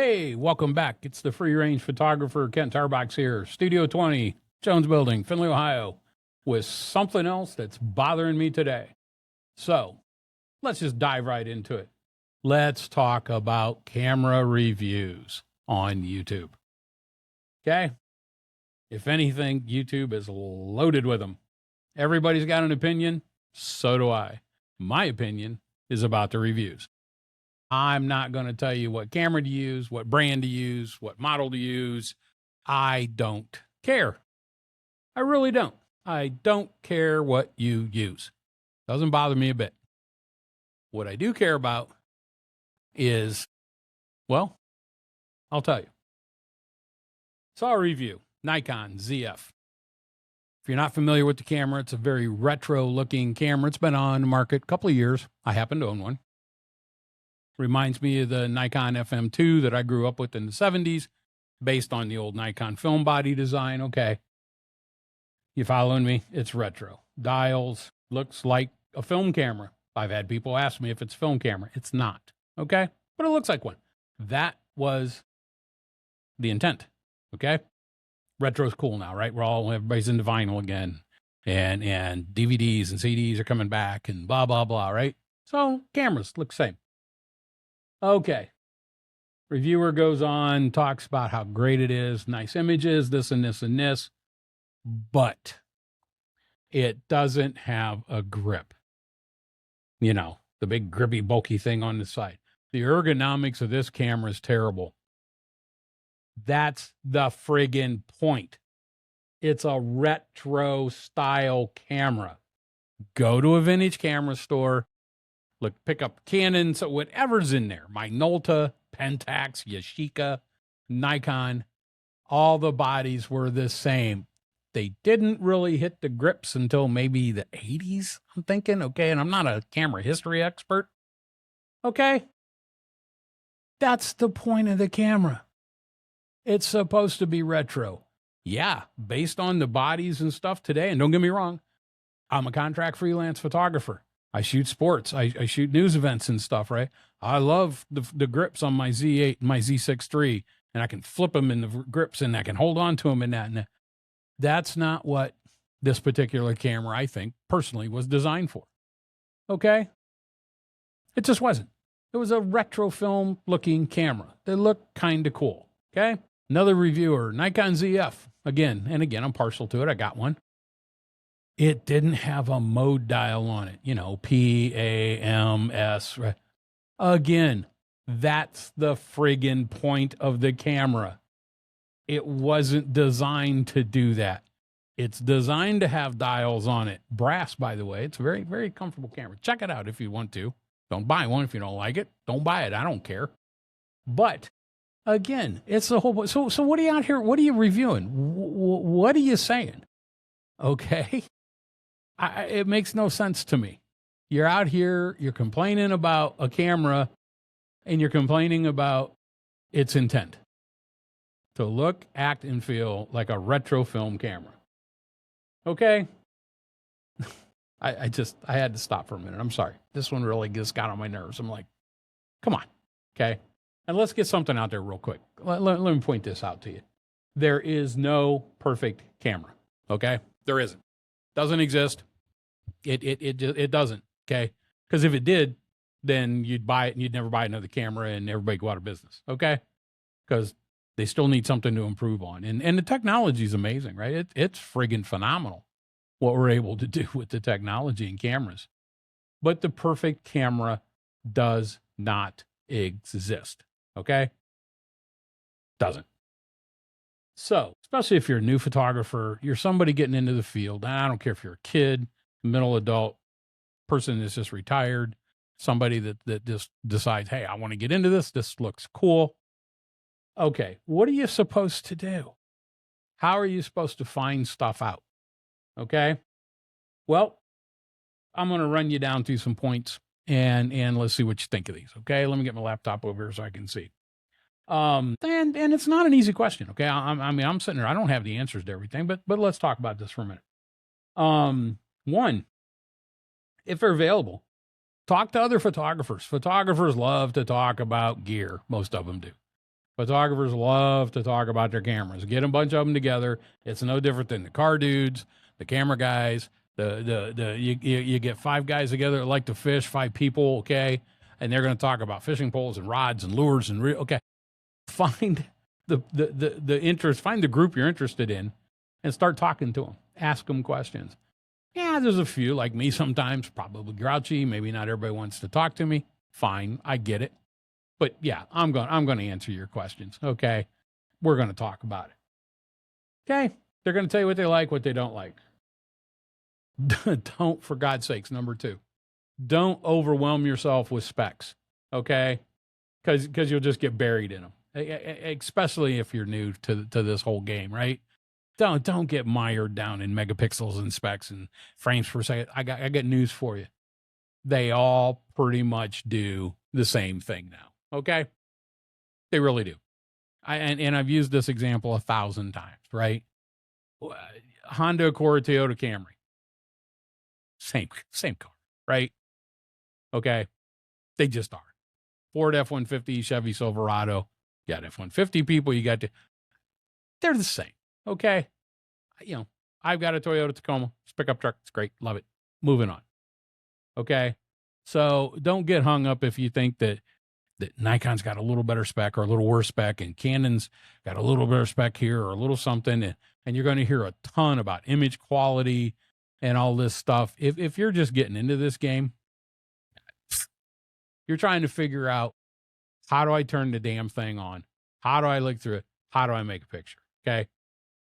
Hey, welcome back. It's the free range photographer, Kent Tarbox here, Studio 20, Jones Building, Findlay, Ohio, with something else that's bothering me today. So let's just dive right into it. Let's talk about camera reviews on YouTube. Okay? If anything, YouTube is loaded with them. Everybody's got an opinion. So do I. My opinion is about the reviews. I'm not going to tell you what camera to use, what brand to use, what model to use. I don't care. I really don't. I don't care what you use. Doesn't bother me a bit. What I do care about is, well, I'll tell you. Saw a review, Nikon ZF. If you're not familiar with the camera, it's a very retro-looking camera. It's been on the market a couple of years. I happen to own one. Reminds me of the Nikon FM2 that I grew up with in the 70s, based on the old Nikon film body design. Okay. You following me? It's retro. Dials, looks like a film camera. I've had people ask me if it's a film camera. It's not. Okay. But it looks like one. That was the intent. Okay. Retro's cool now, right? Everybody's into vinyl again. And DVDs and CDs are coming back and blah, blah, blah, right? So cameras look the same. Okay. Reviewer goes on, talks about how great it is, nice images, this and this and this, but it doesn't have a grip. You know, the big grippy, bulky thing on the side. The ergonomics of this camera is terrible. That's the friggin' point. It's a retro style camera. Go to a vintage camera store. Look, pick up Canon, so whatever's in there, Minolta, Pentax, Yashica, Nikon, all the bodies were the same. They didn't really hit the grips until maybe the 80s, I'm thinking, okay, and I'm not a camera history expert, okay? That's the point of the camera. It's supposed to be retro. Yeah, based on the bodies and stuff today, and don't get me wrong, I'm a contract freelance photographer. I shoot sports. I shoot news events and stuff, right? I love the grips on my Z8 and my Z6 III, and I can flip them in the grips, and I can hold on to them in that. And that's not what this particular camera, I think, personally, was designed for. Okay? It just wasn't. It was a retro film-looking camera. They looked kind of cool. Okay? Another reviewer, Nikon ZF. Again, I'm partial to it. I got one. It didn't have a mode dial on it, you know, P, A, M, S. Right? Again, that's the friggin' point of the camera. It wasn't designed to do that. It's designed to have dials on it. Brass, by the way. It's a very, very comfortable camera. Check it out if you want to. Don't buy one if you don't like it. Don't buy it. I don't care. But again, it's the whole. So what are you out here? What are you reviewing? What are you saying? Okay. It makes no sense to me. You're out here, you're complaining about a camera, and you're complaining about its intent to look, act, and feel like a retro film camera. Okay? I had to stop for a minute. I'm sorry. This one really just got on my nerves. I'm like, come on. Okay? And let's get something out there real quick. Let me point this out to you. There is no perfect camera. Okay? There isn't. Doesn't exist. It doesn't, okay? Because if it did, then you'd buy it and you'd never buy another camera and everybody go out of business, okay? Because they still need something to improve on. And the technology is amazing, right? It's friggin' phenomenal what we're able to do with the technology and cameras. But the perfect camera does not exist, okay? Doesn't. So, especially if you're a new photographer, you're somebody getting into the field, and I don't care if you're a kid, middle adult, person that's just retired, somebody that just decides, hey, I want to get into this. This looks cool. Okay, what are you supposed to do? How are you supposed to find stuff out? Okay, well, I'm going to run you down through some points, and let's see what you think of these. Okay, let me get my laptop over here so I can see. And it's not an easy question. Okay, I'm sitting there. I don't have the answers to everything, but let's talk about this for a minute. One, if they're available, talk to other photographers. Photographers love to talk about gear. Most of them do. Photographers love to talk about their cameras. Get a bunch of them together. It's no different than the car dudes, the camera guys. You get 5 guys together that like to fish, 5 people, okay, and they're going to talk about fishing poles and rods and lures and okay. Find the interest, find the group you're interested in, and start talking to them. Ask them questions. Yeah, there's a few like me sometimes, probably grouchy. Maybe not everybody wants to talk to me. Fine, I get it. But yeah, I'm going to answer your questions. Okay, we're going to talk about it. Okay, they're going to tell you what they like, what they don't like. Don't, for God's sakes, number 2, don't overwhelm yourself with specs. Okay, because you'll just get buried in them. Especially if you're new to this whole game, right? Don't get mired down in megapixels and specs and frames per second. I got news for you. They all pretty much do the same thing now. Okay, they really do. And I've used this example 1,000 times, right? Honda Accord, Toyota Camry, same car, right? Okay, they just are. Ford F-150, Chevy Silverado. You got F-150 people. They're the same. Okay. I've got a Toyota Tacoma. It's a pickup truck. It's great. Love it. Moving on. Okay. So don't get hung up if you think that Nikon's got a little better spec or a little worse spec and Canon's got a little better spec here or a little something. And you're going to hear a ton about image quality and all this stuff. If you're just getting into this game, you're trying to figure out, how do I turn the damn thing on? How do I look through it? How do I make a picture? Okay.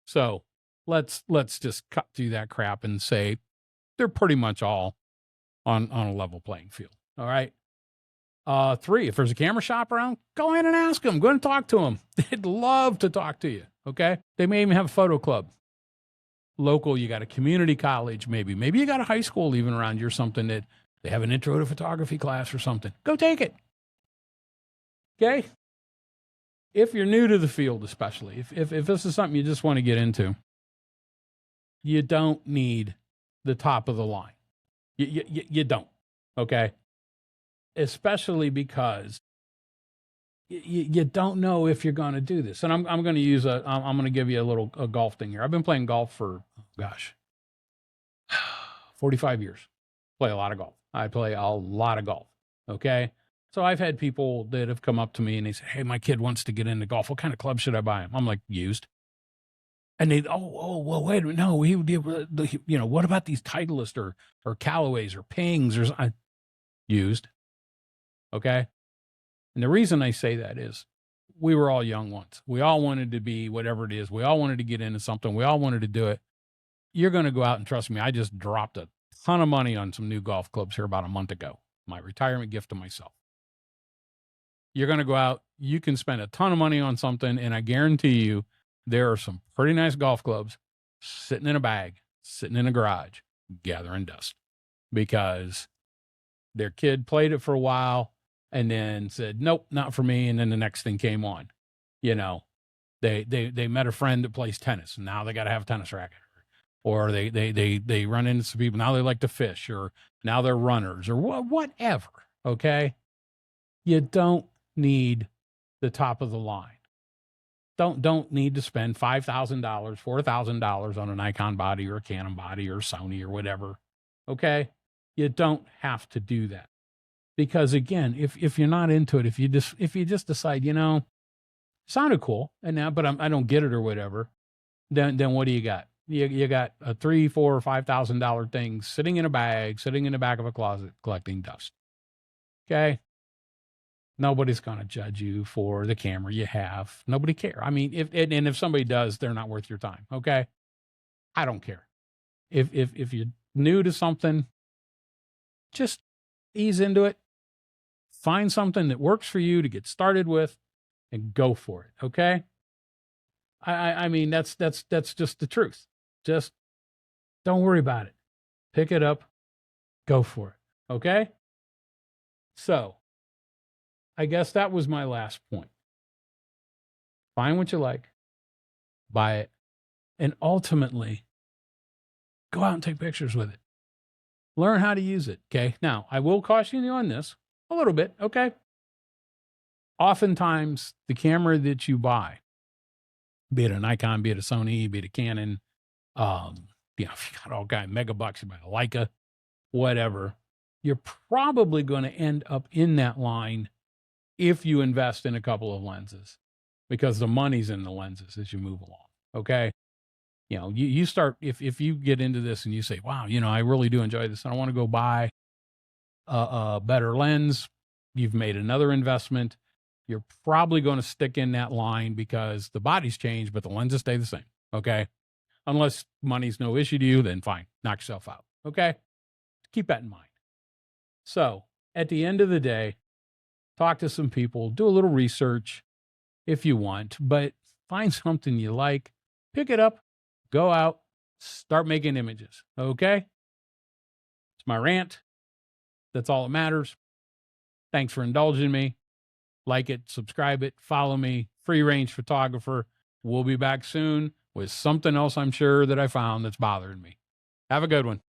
So let's just cut through that crap and say they're pretty much all on a level playing field. All right. 3, if there's a camera shop around, go in and ask them. Go and talk to them. They'd love to talk to you. Okay. They may even have a photo club. Local, you got a community college, maybe you got a high school even around you or something that they have an intro to photography class or something. Go take it. Okay. If you're new to the field, especially if this is something you just want to get into, you don't need the top of the line. You don't. Okay. Especially because you don't know if you're going to do this. And I'm going to I'm going to give you a golf thing here. I've been playing golf for, 45 years. Play a lot of golf. I play a lot of golf. Okay. So I've had people that have come up to me and they say, hey, my kid wants to get into golf. What kind of club should I buy him? I'm like, used. And they, well, wait a minute. No, what about these Titleist or Callaways or Pings or used? Okay. And the reason I say that is we were all young once. We all wanted to be whatever it is. We all wanted to get into something. We all wanted to do it. You're going to go out and trust me. I just dropped a ton of money on some new golf clubs here about a month ago. My retirement gift to myself. You're going to go out. You can spend a ton of money on something. And I guarantee you there are some pretty nice golf clubs sitting in a bag, sitting in a garage, gathering dust because their kid played it for a while and then said, nope, not for me. And then the next thing came on. They met a friend that plays tennis and now they got to have a tennis racket. Or they run into some people. Now they like to fish or now they're runners or whatever. Okay. You don't need the top of the line. Don't need to spend $5,000, $4,000 on a Nikon body or a Canon body or Sony or whatever. Okay. You don't have to do that. Because again, if you're not into it, if you just decide, sounded cool and now, but I don't get it or whatever, then what do you got? You got a $3,000, $4,000 or $5,000 thing sitting in a bag, sitting in the back of a closet, collecting dust. Okay. Nobody's going to judge you for the camera you have. Nobody cares. I mean, if somebody does, they're not worth your time. Okay. I don't care. If you're new to something, just ease into it. Find something that works for you to get started with and go for it. Okay. I mean, that's just the truth. Just don't worry about it. Pick it up, go for it. Okay. So I guess that was my last point. Find what you like, buy it, and ultimately go out and take pictures with it. Learn how to use it. Okay. Now I will caution you on this a little bit. Okay. oftentimes the camera that you buy, be it a Nikon, be it a Sony, be it a Canon, if you got all kind of megabucks, you buy a Leica, whatever, you're probably going to end up in that line if you invest in a couple of lenses, because the money's in the lenses as you move along. Okay. You start, if you get into this and you say, wow, I really do enjoy this and I want to go buy a better lens, you've made another investment. You're probably going to stick in that line because the body's changed, but the lenses stay the same. Okay. Unless money's no issue to you, then fine, knock yourself out. Okay. Keep that in mind. So at the end of the day, talk to some people, do a little research if you want, but find something you like, pick it up, go out, start making images. Okay. It's my rant. That's all that matters. Thanks for indulging me. Like it, subscribe it, follow me, Free Range Photographer. We'll be back soon with something else I'm sure that I found that's bothering me. Have a good one.